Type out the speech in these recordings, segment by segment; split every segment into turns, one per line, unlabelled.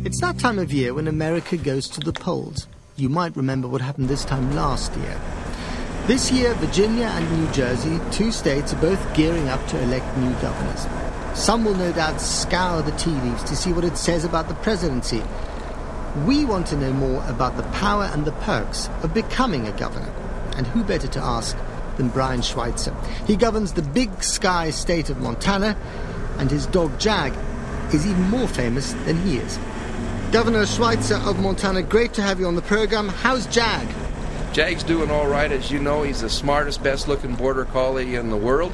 It's that time of year when America goes to the polls. You might remember what happened this time last year. This year, Virginia and New Jersey, two states, are both gearing up to elect new governors. Some will no doubt scour the tea leaves to see what it says about the presidency. We want to know more about the power and the perks of becoming a governor. And who better to ask than Brian Schweitzer? He governs the big sky state of Montana, and his dog Jag is even more famous than he is. Governor Schweitzer of Montana, great to have you on the program. How's Jag?
Jag's doing all right. As you know, he's the smartest, best-looking border collie in the world.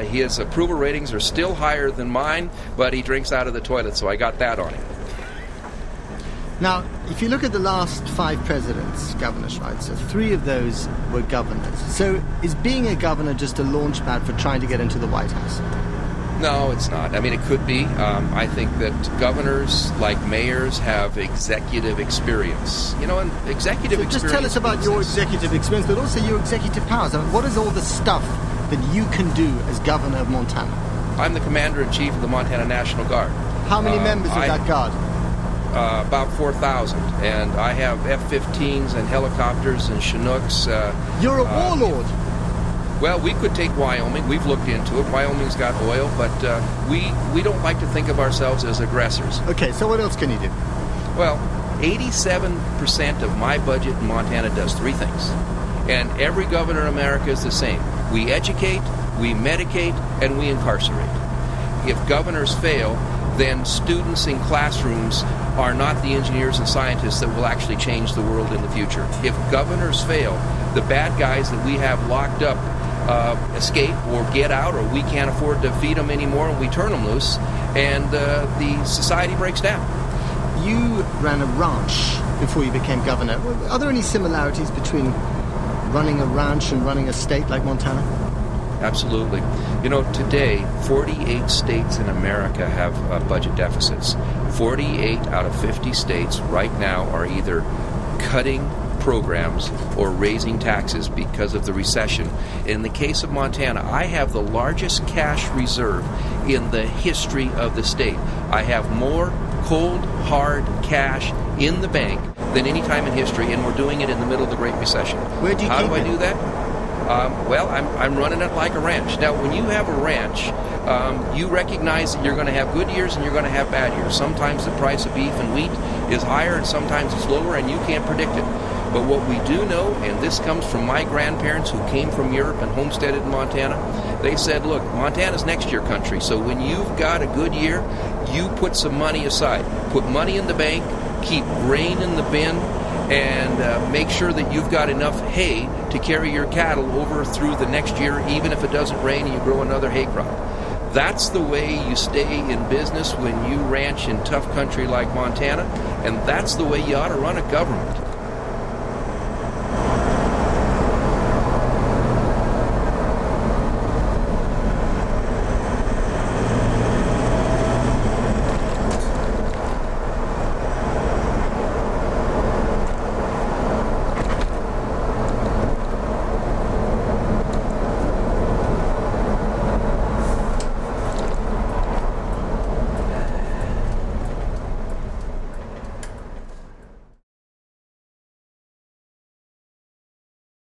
His approval ratings are still higher than mine, but he drinks out of the toilet, so I got that on him.
Now, if you look at the last 5 presidents, Governor Schweitzer, 3 of those were governors. So is being a governor just a launch pad for trying to get into the White House?
No, it's not. I mean, it could be. I think that governors, like mayors, have executive experience. You know, and executive experience...
Just tell us about your executive experience, but also your executive powers. I mean, what is all the stuff that you can do as governor of Montana?
I'm the commander-in-chief of the Montana National Guard.
How many members of that guard?
About 4,000. And I have F-15s and helicopters and Chinooks.
You're a warlord.
Well, we could take Wyoming. We've looked into it. Wyoming's got oil, but we don't like to think of ourselves as aggressors.
Okay, so what else can you do?
Well, 87% of my budget in Montana does 3 things. And every governor in America is the same. We educate, we medicate, and we incarcerate. If governors fail, then students in classrooms are not the engineers and scientists that will actually change the world in the future. If governors fail, the bad guys that we have locked up escape or get out, or we can't afford to feed them anymore and we turn them loose, and the society breaks down.
You ran a ranch before you became governor. Are there any similarities between running a ranch and running a state like Montana?
Absolutely. You know, today, 48 states in America have budget deficits. 48 out of 50 states right now are either cutting programs or raising taxes because of the recession. In the case of Montana, I have the largest cash reserve in the history of the state. I have more cold, hard cash in the bank than any time in history, and we're doing it in the middle of the Great Recession.
Where do you
How
keep
do I
it?
do that? Well, I'm running it like a ranch. Now, when you have a ranch, you recognize that you're going to have good years and you're going to have bad years. Sometimes the price of beef and wheat is higher and sometimes it's lower, and you can't predict it. But what we do know, and this comes from my grandparents who came from Europe and homesteaded in Montana, they said, look, Montana's next year country, so when you've got a good year, you put some money aside. Put money in the bank, keep grain in the bin, and make sure that you've got enough hay to carry your cattle over through the next year, even if it doesn't rain and you grow another hay crop. That's the way you stay in business when you ranch in tough country like Montana, and that's the way you ought to run a government.